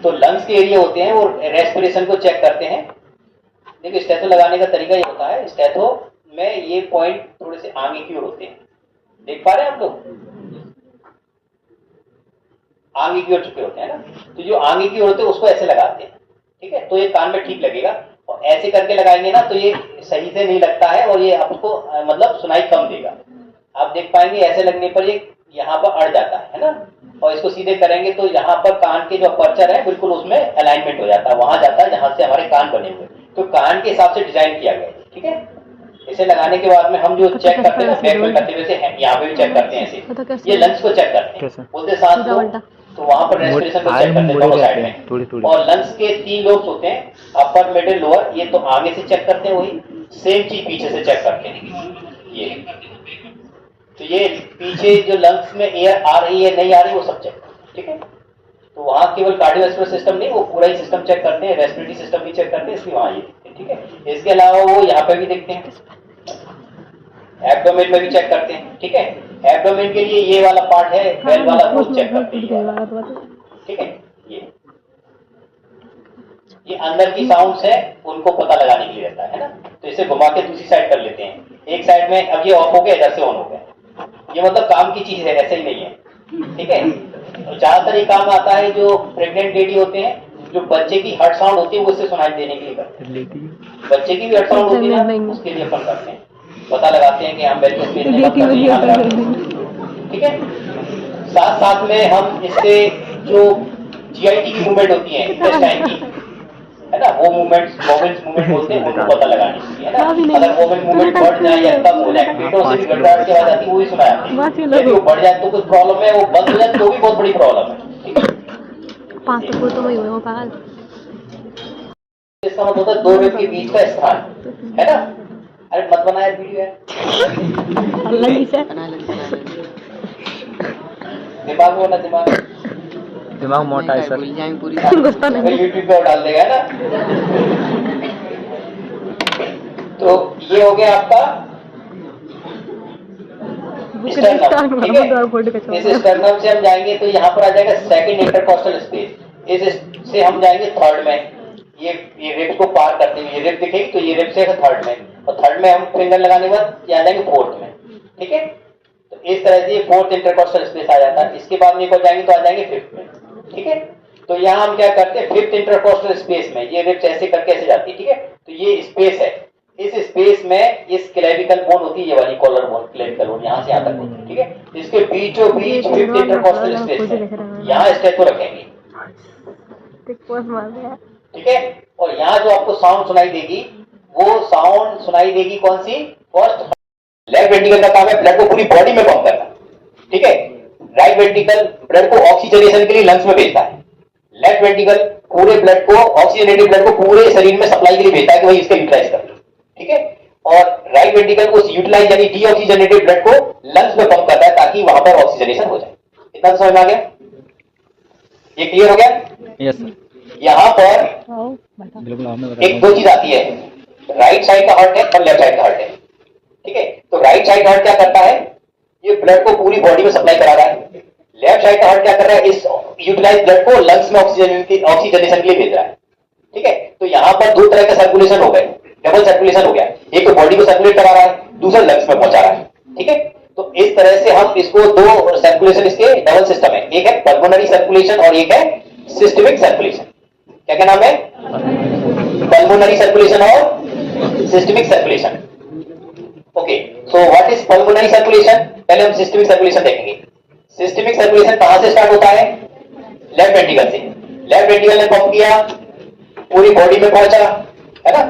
तो लंग्स के एरिया होते हैं वो रेस्पिरेशन को चेक करते हैं। देखिए स्टेथो लगाने का तरीका ये होता है, स्टेथो में ये पॉइंट थोड़े से आगे की ओर होते हैं, देख पा रहे हैं आप लोग, आगे की ओर चुके होते हैं ना, तो जो आगे की ओर होते हैं उसको ऐसे लगाते हैं, ठीक है, तो ये कान में ठीक लगेगा। और ऐसे करके लगाएंगे ना तो ये सही से नहीं लगता है और ये आपको मतलब सुनाई कम देगा। आप देख पाएंगे ऐसे लगने पर ये यहाँ पर अड़ जाता है ना, और इसको सीधे करेंगे तो यहाँ पर कान के जो अपर्चर है बिल्कुल उसमें अलाइनमेंट हो जाता है, वहां जाता है जहां से हमारे कान बने हुए, तो कान के हिसाब से डिजाइन किया गया है, ठीक है। इसे लगाने के बाद में हम जो चेक करते हैं बैक में करते हुए यहाँ पे भी चेक करते हैं ऐसे, ये लंग्स को चेक करते हैं, बोलते सांस लो तो वहां पर रेस्पिरेशन को चेक करते हैं दोनों साइड में। और लंग्स के 3 लोब्स होते हैं, अपर मिडिल लोअर, ये तो आगे से चेक करते हैं, वही सेम चीज पीछे से चेक करते हैं ये। तो ये पीछे जो लंग्स में एयर आ रही है नहीं आ रही वो सब चेक, ठीक है। तो वहां केवल कार्डियोवास्कुलर सिस्टम नहीं, वो पूरा ही सिस्टम चेक करते हैं, रेस्पिरेटरी सिस्टम भी चेक करते हैं, इसलिए वहां ये देखते हैं, ठीक है। इसके अलावा वो यहाँ पे भी देखते हैं, एब्डोमेन में भी चेक करते हैं, ठीक है। एब्डोमेन के लिए ये वाला पार्ट है, बेल वाला, वो चेक करते हैं, ठीक है। ये अंदर की साउंड्स है उनको पता लगाने के लिए रहता है ना। तो इसे घुमा के दूसरी साइड कर लेते हैं, एक साइड में अब ये ऑफ हो गया, इधर से ऑन हो गया, ये मतलब काम की चीज है, ऐसे ही नहीं है, ठीक है। तो ज्यादातर ये काम आता है जो प्रेग्नेंट लेडी होते हैं, जो बच्चे की हर्ट साउंड होती है वो उससे सुनाई देने के लिए करते हैं। बच्चे की भी हर्ट साउंड होती है ना, उसके लिए अपन करते हैं, पता लगाते हैं कि हम बेड पे ठीक है। साथ साथ में हम इससे जो जीआईटी की मूवमेंट होती है इंटेस्टाइन की, है ना, वो मूवमेंट बोलते हैं, उनको पता लगाने के लिए, है ना। अगर मूवमेंट बढ़ जाए या कम हो जाए, पेटों से भी गड़बड़ाहट की आवाज आती है, वो भी सुनाया आपने। यदि वो बढ़ जाए तो कुछ प्रॉब्लम है, वो बंद हो जाए तो भी बहुत बड़ी प्रॉब्लम है। इसका मतलब होता है 2 वेव के बीच का स्थान, है ना। अरे मत बनाया वीडियो है, दिमाग में होना, दिमाग मोटा है सर, यूट्यूब पे डाल देगा ना। तो ये हो गया आपका स्टर्नम, ठीक है। इस स्टर्नम से हम जाएंगे तो यहाँ पर आ जाएगा सेकंड इंटरकोस्टल स्पेस, इससे हम जाएंगे थर्ड में, ये रिब्स को पार करते हुए ये रिब दिखेगी, तो ये रिब से थर्ड में, और थर्ड में हम फिंगर लगाने के बाद यहाँ जाएंगे फोर्थ में, ठीक है। तो इस तरह से ये फोर्थ इंटरकोस्टल स्पेस आ जाता है। इसके बाद में जाएंगे तो आ जाएंगे फिफ्थ में, ठीक है। तो यहाँ हम क्या करते हैं, फिफ्थ इंटरकोस्टल स्पेस में ये रिब्स ऐसे करके ऐसे जाती है, ठीक है। तो ये स्पेस है, इस स्पेस में इस क्लेविकल बोन होती है, ये वाली कॉलर बोन, क्लेविकल बोन यहाँ से यहाँ तक होती है, ठीक है। इसके बीचों बीच फिफ्थ इंटरकोस्टल स्पेस है, यहाँ स्टेथो रखेंगे, ठीक है। और यहाँ जो आपको साउंड सुनाई देगी वो साउंड सुनाई देगी कौन सी, फर्स्ट लेफ्ट वेंट्रिकल का काम है ब्लड को पूरी बॉडी में पंप करना, ठीक है। राइट वेंट्रिकल ब्लड को ऑक्सीजनेशन के लिए लंग्स में भेजता है, लेफ्ट वेंट्रिकल पूरे ब्लड को, ऑक्सीजनेटेड ब्लड को पूरे शरीर में सप्लाई के लिए भेजता है कि भाई इसका यूटिलाइज कर, ठीक है। और राइट वेंट्रिकल उस यूटिलाइज यानी डीऑक्सीजनेटेड ब्लड को लंग्स में पंप करता है ताकि वहां पर ऑक्सीजनेशन हो जाए। इतना समझ में आ गया, ये क्लियर हो गया? Yes sir. यहाँ पर एक 2 चीज आती है, राइट साइड का हार्ट है और लेफ्ट साइड का हार्ट है, ठीक है। तो राइट साइड हार्ट क्या करता है, ये ब्लड को पूरी बॉडी में सप्लाई करा रहा है। लेफ्ट साइड का हार्ट क्या कर रहा है, इस यूटिलाइज ब्लड को लंग्स में ऑक्सीजनेशन के लिए भेज रहा है, ठीक है। तो यहाँ पर 2 तरह का सर्कुलेशन हो गए, डबल सर्कुलेशन हो गया, एक तो बॉडी को सर्कुलेट करा रहा है, दूसरा लंग्स में पहुंचा रहा है, ठीक है। तो इस तरह से हम इसको 2 सर्कुलेशन इसके डबल सिस्टम है, एक है पल्मोनरी सर्कुलेशन और एक है सिस्टमिक सर्कुलेशन। क्या क्या नाम है, पल्मोनरी सर्कुलेशन और systemic circulation. Okay, so what is pulmonary circulation, पहले हम सिस्टमिक सर्कुलेशन देखेंगे। सिस्टमिक सर्कुलेशन कहां से स्टार्ट होता है, लेफ्ट वेंट्रिकल से। लेफ्ट वेंट्रिकल ने पंप किया, पूरी बॉडी में पहुंचा, है ना।